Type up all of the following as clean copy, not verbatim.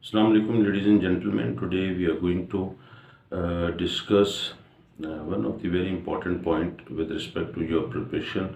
Assalamu alaikum, ladies and gentlemen. Today we are going to discuss one of the very important point with respect to your preparation,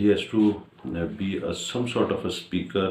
he has to be some sort of a speaker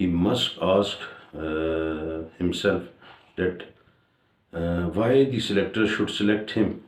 He must ask himself that why the selector should select him.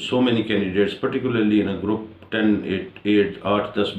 so many candidates, particularly in a group 10, 8, 10,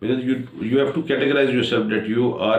Because you have to categorize yourself that you are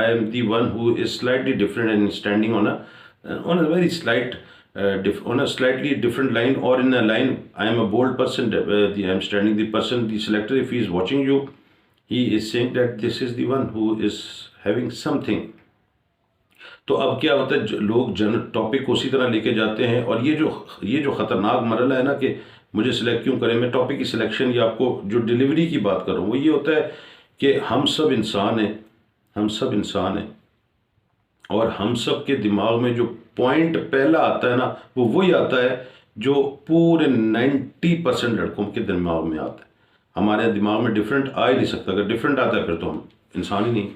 I am the one who is slightly different and standing on a very slight on a slightly different line, or in a line I am a bold person, I am standing the person, the selector, if he is watching you, he is saying that this is the one who is having something تو اب کیا ہوتا ہے لوگ topic کو اسی طرح لے کے جاتے ہیں، اور یہ جو خطرناک مرحلہ ہے نا کہ مجھے سلیکٹ کیوں کریں، میں ٹاپک کی سلیکشن یا آپ کو جو ڈیلیوری کی بات کروں وہ یہ ہوتا ہے کہ ہم سب انسان ہیں، ہم سب انسان ہیں، اور ہم سب کے دماغ میں جو پوائنٹ پہلا آتا ہے نا وہ وہی آتا ہے جو پورے 90% لڑکوں کے دماغ میں آتا ہے۔ ہمارے دماغ میں ڈفرینٹ آ ہی نہیں سکتا، اگر ڈفرینٹ آتا ہے پھر تو ہم انسان ہی نہیں۔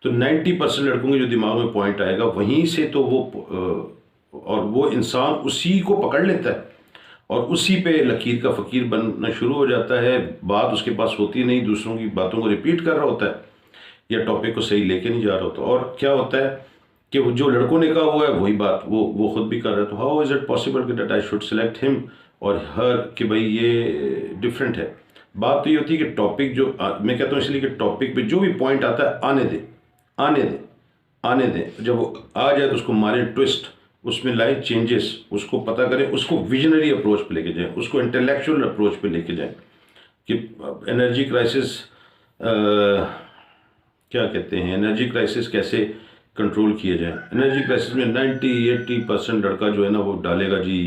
تو 90% لڑکوں کے جو دماغ میں پوائنٹ آئے گا وہیں سے تو اور وہ انسان اسی کو پکڑ لیتا ہے اور اسی پہ لکیر کا فقیر بننا شروع ہو جاتا ہے، بات اس کے پاس ہوتی نہیں، دوسروں کی باتوں کو ریپیٹ کر رہا ہوتا ہے یا ٹاپک کو صحیح لے کے نہیں جا رہا ہوتا، اور کیا ہوتا ہے کہ وہ جو لڑکوں نے کہا ہوا ہے وہی بات وہ خود بھی کر رہا ہے۔ تو ہاؤ از اٹ پاسبل کہ دیٹ آئی شوڈ سلیکٹ ہم اور ہر، کہ بھائی یہ ڈفرینٹ ہے۔ بات تو یہ ہوتی ہے کہ ٹاپک جو میں کہتا ہوں اس لیے کہ ٹاپک پہ جو بھی پوائنٹ آتا ہے آنے دیں، جب وہ آ جائے تو اس کو ماریں ٹوسٹ، اس میں لائیں چینجز، اس کو پتہ کریں، اس کو ویژنری اپروچ پہ لے کے جائیں، اس کو انٹلیکچوئل اپروچ پہ لے کے جائیں کہ انرجی کرائسس کیا کہتے ہیں، انرجی کرائسس کیسے کنٹرول کیے جائیں۔ انرجی کرائسس میں 90-80% لڑکا جو ہے نا وہ ڈالے گا جی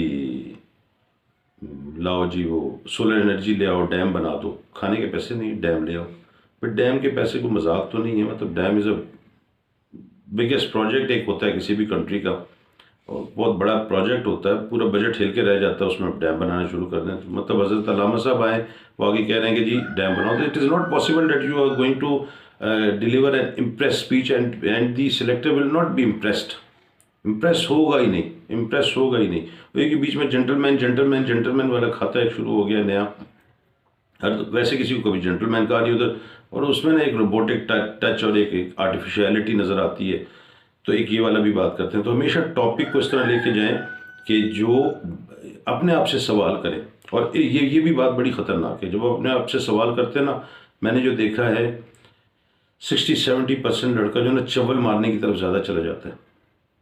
لاؤ جی وہ سولر انرجی لے آؤ، ڈیم بنا دو، کھانے کے پیسے نہیں، ڈیم لے آؤ۔ بٹ ڈیم کے پیسے کو مذاق تو نہیں ہے، مطلب ڈیم از اے بگیسٹ پروجیکٹ ایک ہوتا ہے کسی بھی کنٹری کا، اور بہت بڑا پروجیکٹ ہوتا ہے، پورا بجٹ ہل کے رہ جاتا ہے، اس میں ڈیم بنانا شروع کر دیں۔ مطلب حضرت علامہ صاحب آئے وہ آگے کہہ رہے ہیں کہ جی ڈیم بناؤ، تو it is not possible that you are going to deliver an impress speech and the selector will not be impressed, impress ہوگا ہی نہیں۔ وہ کہ بیچ میں جنٹل مین والا کھاتا ایک شروع ہو گیا نیا، ویسے کسی کو کبھی جنٹل مین کہا نہیں ادھر، اور اس میں نا ایک روبوٹک ٹچ اور ایک آرٹیفیشیلٹی نظر آتی ہے، تو ایک یہ والا بھی بات کرتے ہیں۔ تو ہمیشہ ٹاپک کو اس طرح لے کے جائیں کہ جو اپنے آپ سے سوال کریں، اور یہ بھی بات بڑی خطرناک ہے، جب وہ اپنے آپ سے سوال کرتے ہیں نا، میں نے جو دیکھا ہے 60-70% لڑکا جو ہے نا چول مارنے کی طرف زیادہ چلا جاتا ہے،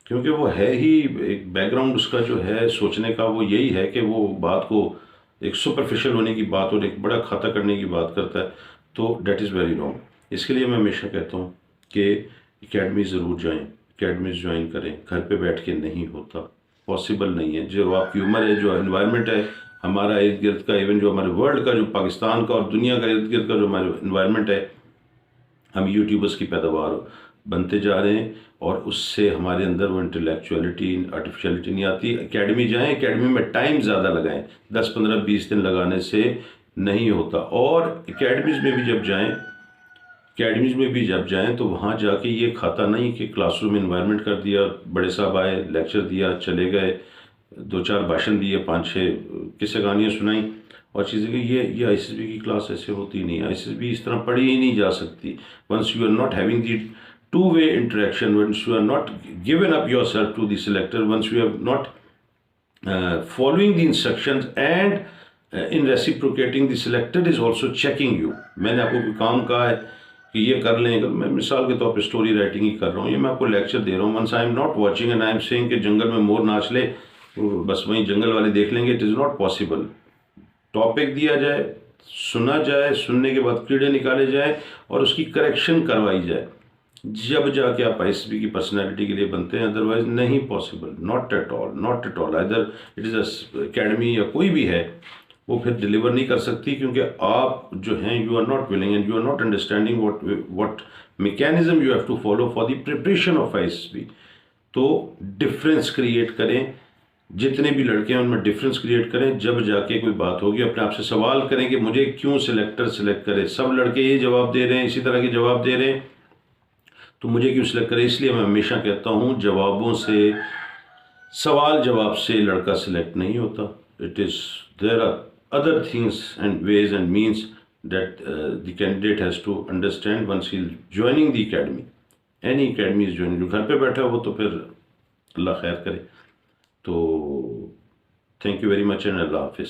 کیونکہ وہ ہے ہی ایک بیک گراؤنڈ اس کا جو ہے سوچنے کا وہ یہی ہے کہ وہ بات کو ایک سپرفیشل ہونے کی بات اور ایک بڑا کھاتا کرنے کی بات کرتا ہے، تو دیٹ از ویری رانگ۔ اس کے لیے میں ہمیشہ کہتا ہوں کہ اکیڈمی ضرور جائیں، اکیڈمیز جوائن کریں، گھر پہ بیٹھ کے نہیں ہوتا، پاسبل نہیں ہے۔ جو آپ کی عمر ہے، جو انوائرمنٹ ہے ہمارا ارد گرد کا، ایون جو ہمارے ورلڈ کا، جو پاکستان کا اور دنیا کا ارد گرد کا جو ہمارا انوائرمنٹ ہے، ہم یوٹیوبرس کی پیداوار بنتے جا رہے ہیں، اور اس سے ہمارے اندر وہ انٹلیکچولیٹی آرٹیفیشیلٹی نہیں آتی۔ اکیڈمی جائیں، اکیڈمی میں ٹائم زیادہ لگائیں، 10-15-20 دن لگانے سے نہیں ہوتا۔ اور اکیڈمیز میں بھی جب جائیں تو وہاں جا کے یہ کھاتا نہیں کہ کلاس روم انوائرمنٹ کر دیا، بڑے صاحب آئے لیکچر دیا چلے گئے، 2-4 بھاشن دیے، 5-6 قصے کہانیاں سنائیں اور چیزیں کہ یہ آئی سی ایس بی کی کلاس ایسے ہوتی نہیں، آئی سی ایس بی اس طرح پڑھی ہی نہیں جا سکتی۔ Once you are not having the two-way interaction, once you are not given up yourself to the selector, once you are not following the instructions and in reciprocating, the selector is also checking you۔ میں نے آپ کو کوئی کام کہا ہے کہ یہ کر لیں، میں مثال کے طور پہ اسٹوری رائٹنگ ہی کر رہا ہوں، یہ میں آپ کو لیکچر دے رہا ہوں، once I am not watching and I am saying کہ جنگل میں مور ناچ لے، بس وہیں جنگل والے دیکھ لیں گے، it is not possible۔ Topic دیا جائے، سنا جائے، سننے کے بعد کیڑے نکالے جائیں اور اس کی کریکشن کروائی جائے، جب جا کے آپ آئی ایس بی کی پرسنالٹی کے لیے بنتے ہیں، ادروائز نہیں possible, not at all. Other it is a academy یا کوئی بھی ہے، وہ پھر ڈیلیور نہیں کر سکتی، کیونکہ آپ جو ہیں you are not willing and you are not understanding what mechanism you have to follow for the preparation of I S B. تو ڈفرینس کریٹ کریں، جتنے بھی لڑکے ہیں ان میں ڈفرینس کریٹ کریں، جب جا کے کوئی بات ہوگی اپنے آپ سے سوال کریں کہ مجھے کیوں سلیکٹر سلیکٹ کرے۔ سب لڑکے یہ جواب دے رہے ہیں، اسی طرح کے جواب دے رہے ہیں، تو مجھے کیوں سلیکٹ کرے؟ اس لیے میں ہمیشہ کہتا ہوں سوال جواب سے لڑکا سلیکٹ نہیں ہوتا۔ there are other things and ways and means that the candidate has to understand once he is joining the academy۔ any academy is joining، جو گھر پہ بیٹھا ہو تو پھر اللہ خیر کرے۔ تو thank you very much and Allah حافظ۔